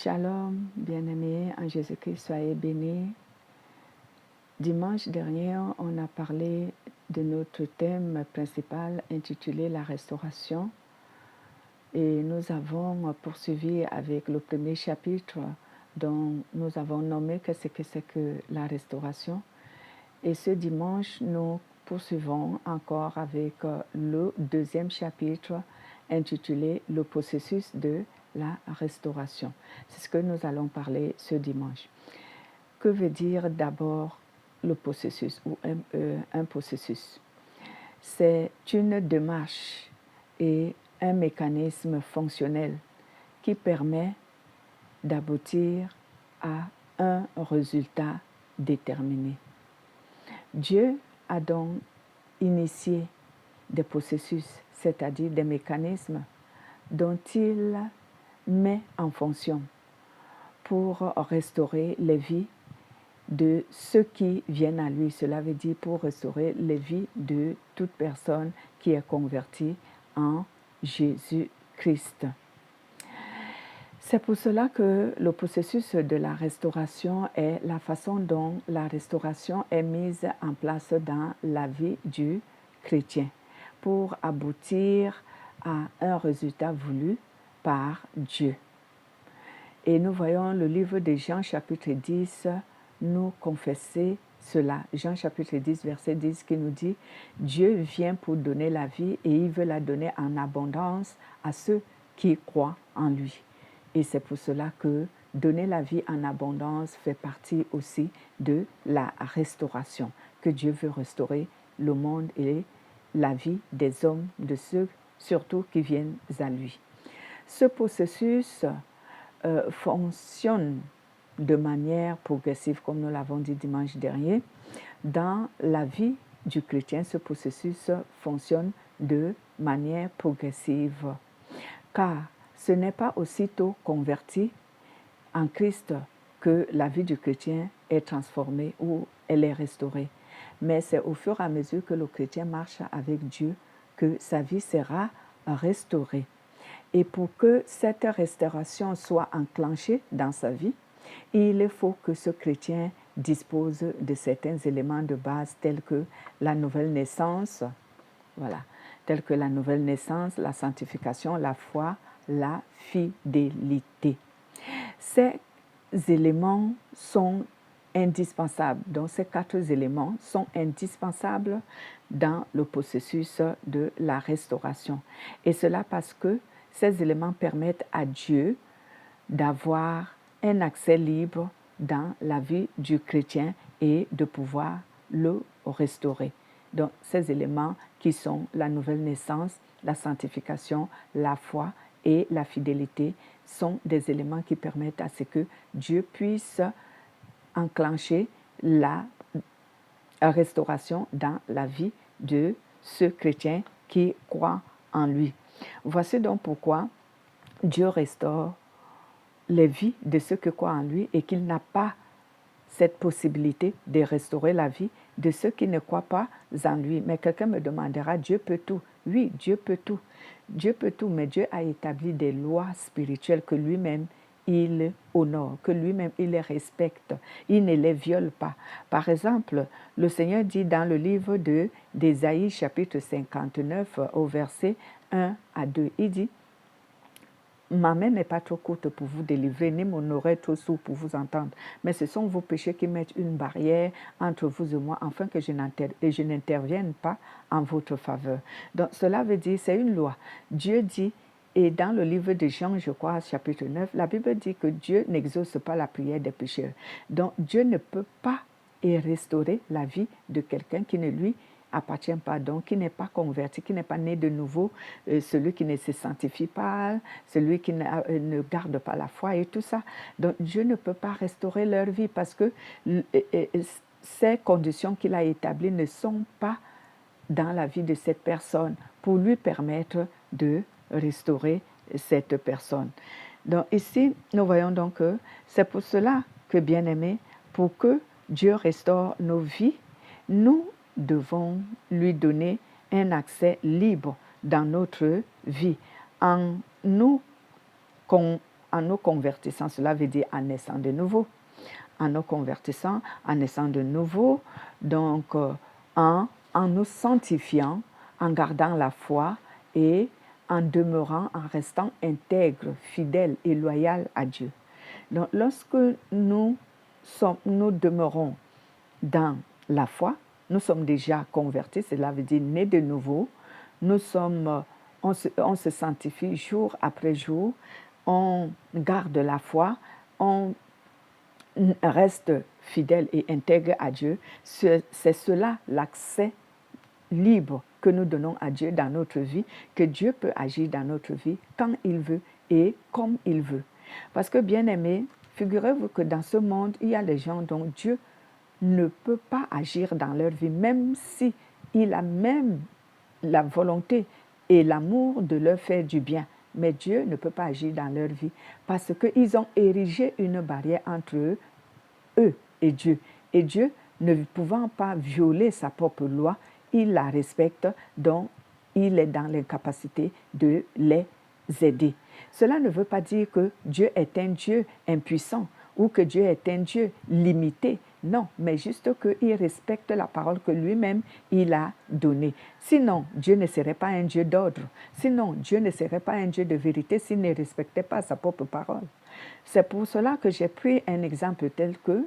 Shalom, bien-aimés en Jésus-Christ, soyez bénis. Dimanche dernier, on a parlé de notre thème principal intitulé La restauration et nous avons poursuivi avec le premier chapitre dont nous avons nommé que c'est que la restauration. Et ce dimanche, nous poursuivons encore avec le deuxième chapitre intitulé Le processus de la restauration. C'est ce que nous allons parler ce dimanche. Que veut dire d'abord le processus ou un processus? C'est une démarche et un mécanisme fonctionnel qui permet d'aboutir à un résultat déterminé. Dieu a donc initié des processus, c'est-à-dire des mécanismes dont il met en fonction pour restaurer les vies de ceux qui viennent à lui. Cela veut dire pour restaurer les vies de toute personne qui est convertie en Jésus-Christ. C'est pour cela que le processus de la restauration est la façon dont la restauration est mise en place dans la vie du chrétien pour aboutir à un résultat voulu par Dieu. Et nous voyons le livre de Jean chapitre 10 nous confesser cela. Jean chapitre 10 verset 10 qui nous dit « Dieu vient pour donner la vie et il veut la donner en abondance à ceux qui croient en lui. » Et c'est pour cela que donner la vie en abondance fait partie aussi de la restauration, que Dieu veut restaurer le monde et la vie des hommes, de ceux surtout qui viennent à lui. Ce processus fonctionne de manière progressive, comme nous l'avons dit dimanche dernier. Dans la vie du chrétien, ce processus fonctionne de manière progressive, car ce n'est pas aussitôt converti en Christ que la vie du chrétien est transformée ou elle est restaurée. Mais c'est au fur et à mesure que le chrétien marche avec Dieu que sa vie sera restaurée. Et pour que cette restauration soit enclenchée dans sa vie, il faut que ce chrétien dispose de certains éléments de base tels que la nouvelle naissance, tels que la nouvelle naissance, la sanctification, la foi, la fidélité. Ces éléments sont indispensables. Donc ces 4 éléments sont indispensables dans le processus de la restauration. Et cela parce que ces éléments permettent à Dieu d'avoir un accès libre dans la vie du chrétien et de pouvoir le restaurer. Donc ces éléments qui sont la nouvelle naissance, la sanctification, la foi et la fidélité sont des éléments qui permettent à ce que Dieu puisse enclencher la restauration dans la vie de ce chrétien qui croit en lui. Voici donc pourquoi Dieu restaure les vies de ceux qui croient en lui et qu'il n'a pas cette possibilité de restaurer la vie de ceux qui ne croient pas en lui. Mais quelqu'un me demandera, Dieu peut tout. Oui, Dieu peut tout. Dieu peut tout, mais Dieu a établi des lois spirituelles que lui-même, il honore, que lui-même, il les respecte. Il ne les viole pas. Par exemple, le Seigneur dit dans le livre d'Ésaïe, chapitre 59, au verset 1 à 2, il dit, « Ma main n'est pas trop courte pour vous délivrer, ni mon oreille trop sourde pour vous entendre. Mais ce sont vos péchés qui mettent une barrière entre vous et moi, afin que je n'intervienne pas en votre faveur. » Donc cela veut dire, c'est une loi. Dieu dit, et dans le livre de Jean, je crois, chapitre 9, la Bible dit que Dieu n'exauce pas la prière des pécheurs. Donc Dieu ne peut pas restaurer la vie de quelqu'un qui ne lui appartient pas, donc qui n'est pas converti, qui n'est pas né de nouveau, celui qui ne se sanctifie pas, celui qui ne garde pas la foi et tout ça. Donc Dieu ne peut pas restaurer leur vie parce que ces conditions qu'il a établies ne sont pas dans la vie de cette personne pour lui permettre de restaurer cette personne. Donc ici, nous voyons donc que c'est pour cela que, bien-aimés, pour que Dieu restaure nos vies, nous devons lui donner un accès libre dans notre vie en nous en nous convertissant, cela veut dire en naissant de nouveau, en nous convertissant, en naissant de nouveau, donc en nous sanctifiant, en gardant la foi et en demeurant, en restant intègre, fidèle et loyal à Dieu. Donc lorsque nous demeurons dans la foi, nous sommes déjà convertis, cela veut dire nés de nouveau, on se sanctifie jour après jour, on garde la foi, on reste fidèle et intègre à Dieu. C'est cela l'accès libre que nous donnons à Dieu dans notre vie, que Dieu peut agir dans notre vie quand il veut et comme il veut. Parce que, bien-aimés, figurez-vous que dans ce monde, il y a des gens dont Dieu ne peut pas agir dans leur vie, même si il a même la volonté et l'amour de leur faire du bien. Mais Dieu ne peut pas agir dans leur vie parce qu'ils ont érigé une barrière entre eux et Dieu. Et Dieu, ne pouvant pas violer sa propre loi, il la respecte, donc il est dans l'incapacité de les aider. Cela ne veut pas dire que Dieu est un Dieu impuissant ou que Dieu est un Dieu limité. Non, mais juste qu'il respecte la parole que lui-même il a donnée. Sinon, Dieu ne serait pas un Dieu d'ordre. Sinon, Dieu ne serait pas un Dieu de vérité s'il ne respectait pas sa propre parole. C'est pour cela que j'ai pris un exemple tel que,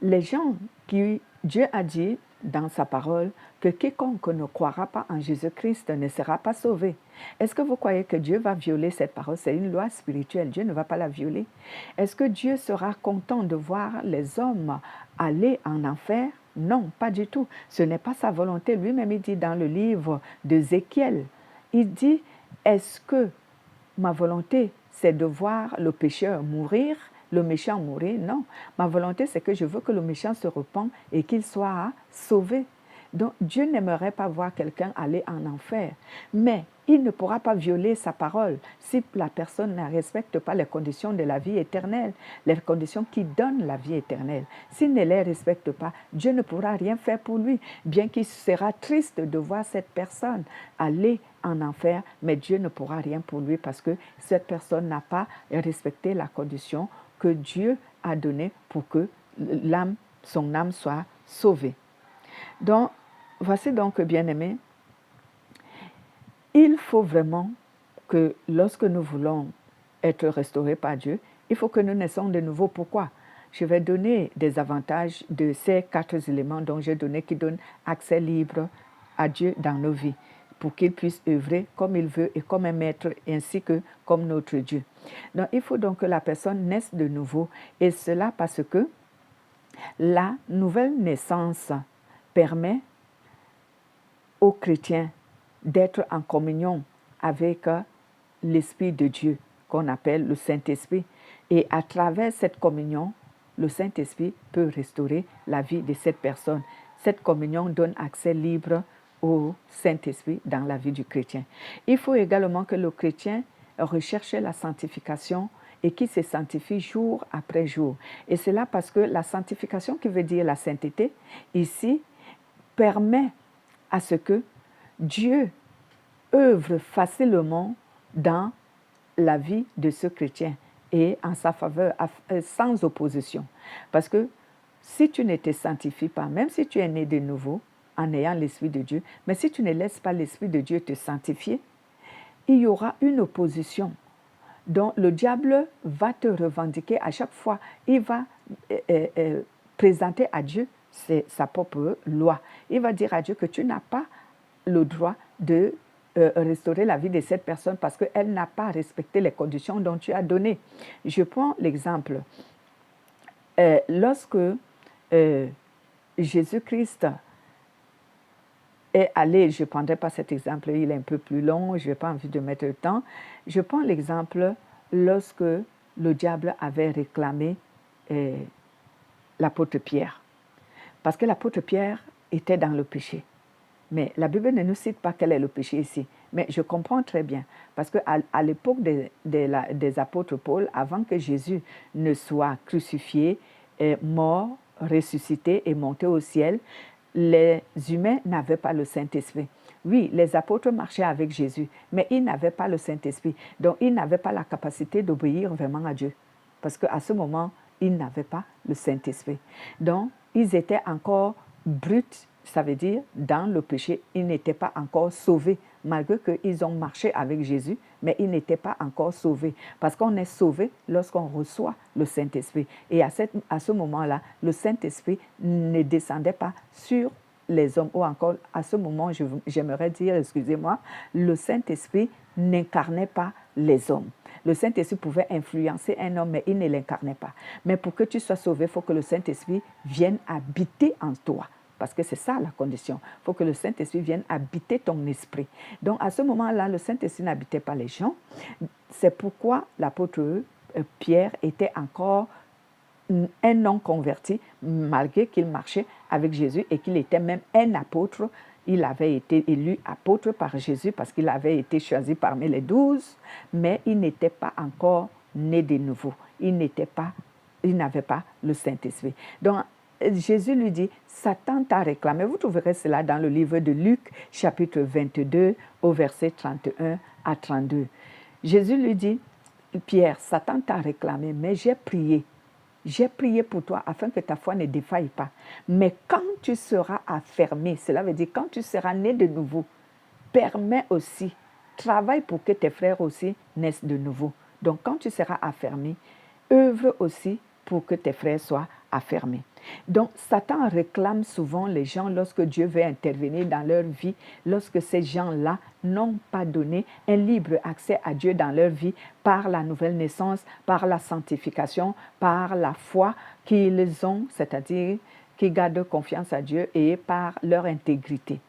les gens qui, Dieu a dit dans sa parole que quiconque ne croira pas en Jésus-Christ ne sera pas sauvé. Est-ce que vous croyez que Dieu va violer cette parole? C'est une loi spirituelle, Dieu ne va pas la violer. Est-ce que Dieu sera content de voir les hommes aller en enfer? Non, pas du tout. Ce n'est pas sa volonté. Lui-même, il dit dans le livre d'Ézéchiel, il dit, est-ce que ma volonté, c'est de voir le pécheur mourir, le méchant mourir? Non. Ma volonté, c'est que je veux que le méchant se repente et qu'il soit sauvé. Donc, Dieu n'aimerait pas voir quelqu'un aller en enfer. Mais il ne pourra pas violer sa parole si la personne ne respecte pas les conditions de la vie éternelle, les conditions qui donnent la vie éternelle. S'il ne les respecte pas, Dieu ne pourra rien faire pour lui, bien qu'il sera triste de voir cette personne aller en enfer, mais Dieu ne pourra rien pour lui parce que cette personne n'a pas respecté la condition que Dieu a donnée pour que son âme soit sauvée. Donc, voici donc, bien-aimés, il faut vraiment que lorsque nous voulons être restaurés par Dieu, il faut que nous naissions de nouveau. Pourquoi? Je vais donner des avantages de ces 4 éléments dont j'ai donné qui donnent accès libre à Dieu dans nos vies pour qu'il puisse œuvrer comme il veut et comme un maître ainsi que comme notre Dieu. Donc, il faut donc que la personne naisse de nouveau et cela parce que la nouvelle naissance permet aux chrétiens d'être en communion avec l'Esprit de Dieu, qu'on appelle le Saint-Esprit. Et à travers cette communion, le Saint-Esprit peut restaurer la vie de cette personne. Cette communion donne accès libre au Saint-Esprit dans la vie du chrétien. Il faut également que le chrétien recherche la sanctification et qui se sanctifie jour après jour. Et c'est là parce que la sanctification, qui veut dire la sainteté, ici, permet à ce que Dieu œuvre facilement dans la vie de ce chrétien et en sa faveur, sans opposition. Parce que si tu ne te sanctifies pas, même si tu es né de nouveau, en ayant l'Esprit de Dieu, mais si tu ne laisses pas l'Esprit de Dieu te sanctifier, il y aura une opposition. Donc le diable va te revendiquer à chaque fois. Il va présenter à Dieu sa propre loi. Il va dire à Dieu que tu n'as pas le droit de restaurer la vie de cette personne parce qu'elle n'a pas respecté les conditions dont tu as donné. Je prends l'exemple. Lorsque Jésus-Christ est allé, je ne prendrai pas cet exemple, il est un peu plus long, je n'ai pas envie de mettre le temps. Je prends l'exemple lorsque le diable avait réclamé l'apôtre Pierre. Parce que l'apôtre Pierre était dans le péché. Mais la Bible ne nous cite pas quel est le péché ici. Mais je comprends très bien. Parce qu'à l'époque des apôtres Paul, avant que Jésus ne soit crucifié, mort, ressuscité et monté au ciel, les humains n'avaient pas le Saint-Esprit. Oui, les apôtres marchaient avec Jésus, mais ils n'avaient pas le Saint-Esprit. Donc, ils n'avaient pas la capacité d'obéir vraiment à Dieu. Parce qu'à ce moment, ils n'avaient pas le Saint-Esprit. Donc, ils étaient encore bruts, ça veut dire dans le péché, ils n'étaient pas encore sauvés, malgré qu'ils ont marché avec Jésus, mais ils n'étaient pas encore sauvés. Parce qu'on est sauvé lorsqu'on reçoit le Saint-Esprit. Et à ce moment-là, le Saint-Esprit ne descendait pas sur les hommes, ou encore à ce moment, j'aimerais dire, excusez-moi, le Saint-Esprit n'incarnait pas les hommes. Le Saint-Esprit pouvait influencer un homme, mais il ne l'incarnait pas. Mais pour que tu sois sauvé, il faut que le Saint-Esprit vienne habiter en toi. Parce que c'est ça la condition. Il faut que le Saint-Esprit vienne habiter ton esprit. Donc à ce moment-là, le Saint-Esprit n'habitait pas les gens. C'est pourquoi l'apôtre Pierre était encore un non converti, malgré qu'il marchait avec Jésus et qu'il était même un apôtre. Il avait été élu apôtre par Jésus parce qu'il avait été choisi parmi les 12, mais il n'était pas encore né de nouveau. Il n'avait pas le Saint-Esprit. Donc, Jésus lui dit, Satan t'a réclamé. Vous trouverez cela dans le livre de Luc, chapitre 22, au verset 31 à 32. Jésus lui dit, Pierre, Satan t'a réclamé, mais j'ai prié. J'ai prié pour toi afin que ta foi ne défaille pas. Mais quand tu seras affermé, cela veut dire quand tu seras né de nouveau, permets aussi, travaille pour que tes frères aussi naissent de nouveau. Donc quand tu seras affermé, œuvre aussi pour que tes frères soient affermés. Donc Satan réclame souvent les gens lorsque Dieu veut intervenir dans leur vie, lorsque ces gens-là n'ont pas donné un libre accès à Dieu dans leur vie par la nouvelle naissance, par la sanctification, par la foi qu'ils ont, c'est-à-dire qu'ils gardent confiance à Dieu, et par leur intégrité.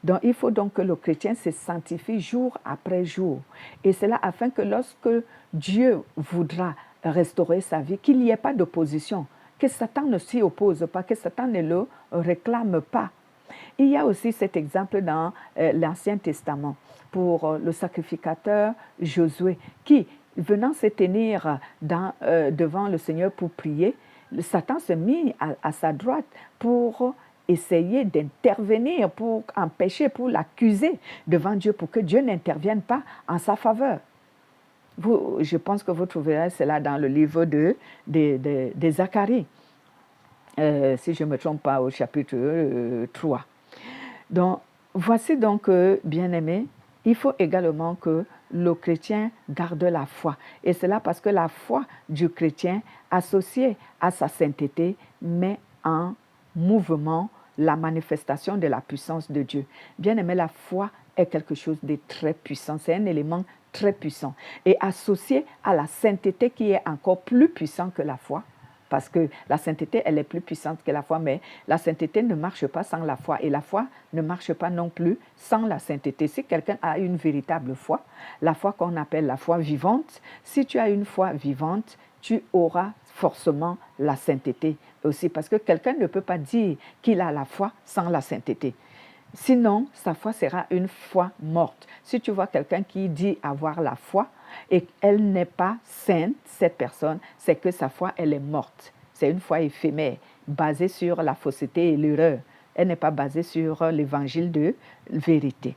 Donc, il faut donc que le chrétien se sanctifie jour après jour. Et c'est là afin que lorsque Dieu voudra restaurer sa vie, qu'il n'y ait pas d'opposition, que Satan ne s'y oppose pas, que Satan ne le réclame pas. Il y a aussi cet exemple dans l'Ancien Testament pour le sacrificateur Josué qui, venant se tenir devant le Seigneur pour prier, Satan se mit à sa droite pour essayer d'intervenir, pour empêcher, pour l'accuser devant Dieu, pour que Dieu n'intervienne pas en sa faveur. Je pense que vous trouverez cela dans le livre de Zacharie, si je ne me trompe pas, au chapitre 3. Donc, voici donc, bien-aimés, il faut également que le chrétien garde la foi. Et c'est là parce que la foi du chrétien, associée à sa sainteté, met en mouvement la manifestation de la puissance de Dieu. Bien-aimé, la foi est quelque chose de très puissant. C'est un élément très puissant. Et associé à la sainteté qui est encore plus puissant que la foi, parce que la sainteté, elle est plus puissante que la foi, mais la sainteté ne marche pas sans la foi, et la foi ne marche pas non plus sans la sainteté. Si quelqu'un a une véritable foi, la foi qu'on appelle la foi vivante, si tu as une foi vivante, tu auras forcément la sainteté aussi, parce que quelqu'un ne peut pas dire qu'il a la foi sans la sainteté. Sinon, sa foi sera une foi morte. Si tu vois quelqu'un qui dit avoir la foi et qu'elle n'est pas sainte, cette personne, c'est que sa foi, elle est morte. C'est une foi éphémère, basée sur la fausseté et l'erreur. Elle n'est pas basée sur l'évangile de vérité.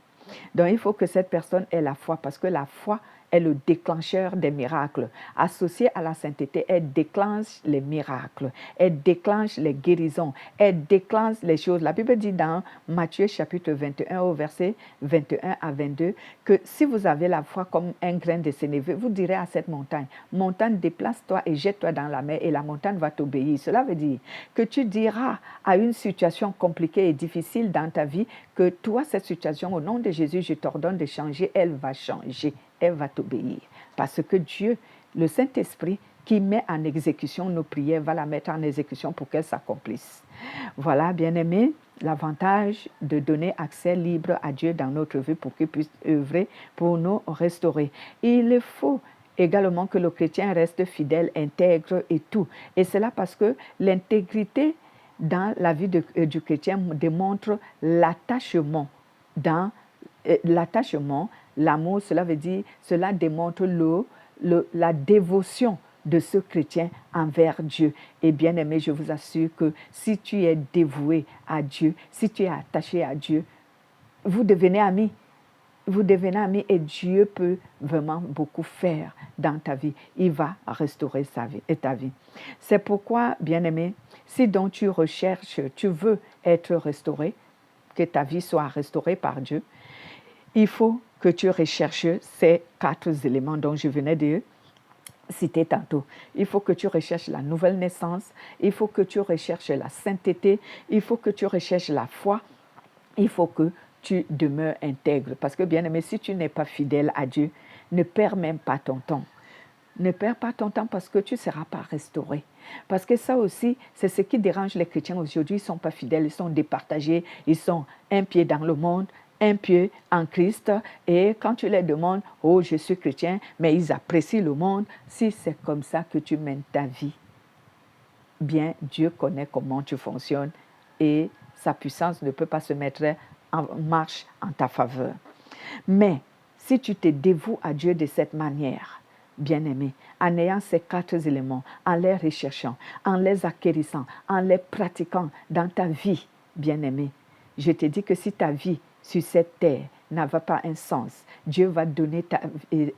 Donc, il faut que cette personne ait la foi, parce que la foi est le déclencheur des miracles. Associée à la sainteté, elle déclenche les miracles, elle déclenche les guérisons, elle déclenche les choses. La Bible dit dans Matthieu chapitre 21 au verset 21 à 22 que si vous avez la foi comme un grain de sénévé, vous direz à cette montagne, montagne, déplace-toi et jette-toi dans la mer, et la montagne va t'obéir. Cela veut dire que tu diras à une situation compliquée et difficile dans ta vie que toi, cette situation, au nom de Jésus, je t'ordonne de changer, elle va changer. Elle va t'obéir. Parce que Dieu, le Saint-Esprit, qui met en exécution nos prières, va la mettre en exécution pour qu'elle s'accomplisse. Voilà, bien-aimés, l'avantage de donner accès libre à Dieu dans notre vie pour qu'il puisse œuvrer pour nous restaurer. Il faut également que le chrétien reste fidèle, intègre et tout. Et c'est là parce que l'intégrité dans la vie du chrétien démontre l'attachement l'amour, cela veut dire, cela démontre la dévotion de ce chrétien envers Dieu. Et bien aimé, je vous assure que si tu es dévoué à Dieu, si tu es attaché à Dieu, vous devenez amis. Vous devenez amis et Dieu peut vraiment beaucoup faire dans ta vie. Il va restaurer ta vie. C'est pourquoi, bien-aimé, si donc tu recherches, tu veux être restauré, que ta vie soit restaurée par Dieu, il faut que tu recherches ces 4 éléments dont je venais de citer tantôt. Il faut que tu recherches la nouvelle naissance, il faut que tu recherches la sainteté, il faut que tu recherches la foi, il faut que tu demeures intègre. Parce que, bien aimé, si tu n'es pas fidèle à Dieu, ne perds même pas ton temps. Ne perds pas ton temps parce que tu ne seras pas restauré. Parce que ça aussi, c'est ce qui dérange les chrétiens aujourd'hui. Ils ne sont pas fidèles, ils sont départagés, ils sont un pied dans le monde, un pied en Christ. Et quand tu les demandes, oh, je suis chrétien, mais ils apprécient le monde. Si c'est comme ça que tu mènes ta vie, bien, Dieu connaît comment tu fonctionnes et sa puissance ne peut pas se mettre en marche en ta faveur. Mais si tu te dévoues à Dieu de cette manière, bien-aimé, en ayant ces 4 éléments, en les recherchant, en les acquérissant, en les pratiquant dans ta vie, bien-aimé, je te dis que si ta vie sur cette terre n'avait pas un sens, Dieu va donner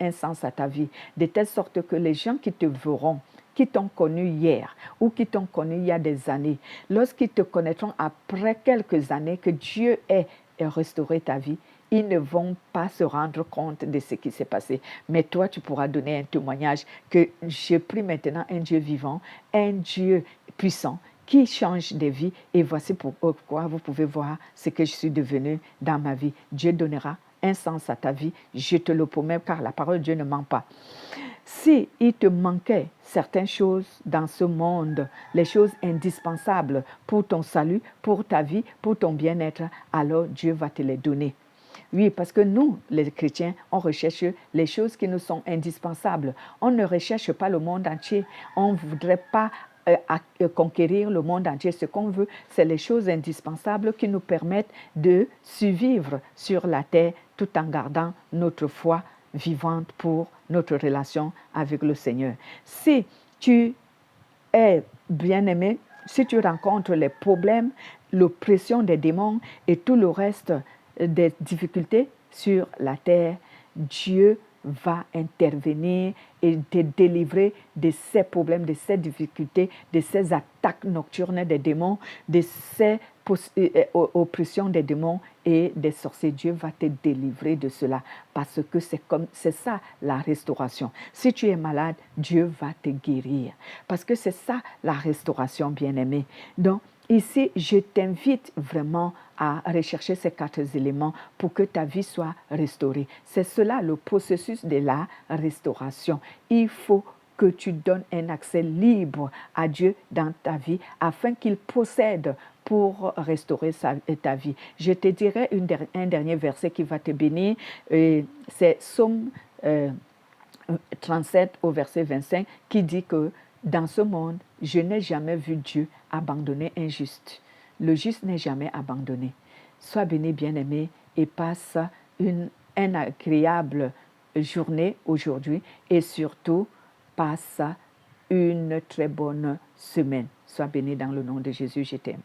un sens à ta vie, de telle sorte que les gens qui te verront, qui t'ont connu hier ou qui t'ont connu il y a des années, lorsqu'ils te connaîtront après quelques années que Dieu ait restauré ta vie, ils ne vont pas se rendre compte de ce qui s'est passé. Mais toi, tu pourras donner un témoignage que je prie maintenant un Dieu vivant, un Dieu puissant qui change des vies. Et voici pourquoi vous pouvez voir ce que je suis devenue dans ma vie. Dieu donnera un sens à ta vie. Je te le promets car la parole de Dieu ne ment pas. Si il te manquait certaines choses dans ce monde, les choses indispensables pour ton salut, pour ta vie, pour ton bien-être, alors Dieu va te les donner. Oui, parce que nous, les chrétiens, on recherche les choses qui nous sont indispensables. On ne recherche pas le monde entier. On ne voudrait pas conquérir le monde entier. Ce qu'on veut, c'est les choses indispensables qui nous permettent de survivre sur la terre tout en gardant notre foi vivante pour notre relation avec le Seigneur. Si tu es bien-aimé, si tu rencontres les problèmes, l'oppression des démons et tout le reste des difficultés sur la terre, Dieu va intervenir et te délivrer de ces problèmes, de ces difficultés, de ces attaques nocturnes des démons, de ces oppressions des démons et des sorciers. Dieu va te délivrer de cela parce que c'est ça la restauration. Si tu es malade, Dieu va te guérir parce que c'est ça la restauration, bien-aimé. Donc, ici, je t'invite vraiment à rechercher ces 4 éléments pour que ta vie soit restaurée. C'est cela le processus de la restauration. Il faut que tu donnes un accès libre à Dieu dans ta vie afin qu'il procède pour restaurer ta vie. Je te dirai un dernier verset qui va te bénir. C'est Psaume 37 au verset 25 qui dit que dans ce monde, je n'ai jamais vu Dieu abandonner un juste. Le juste n'est jamais abandonné. Sois béni, bien-aimé, et passe une agréable journée aujourd'hui et surtout passe une très bonne semaine. Sois béni dans le nom de Jésus, je t'aime.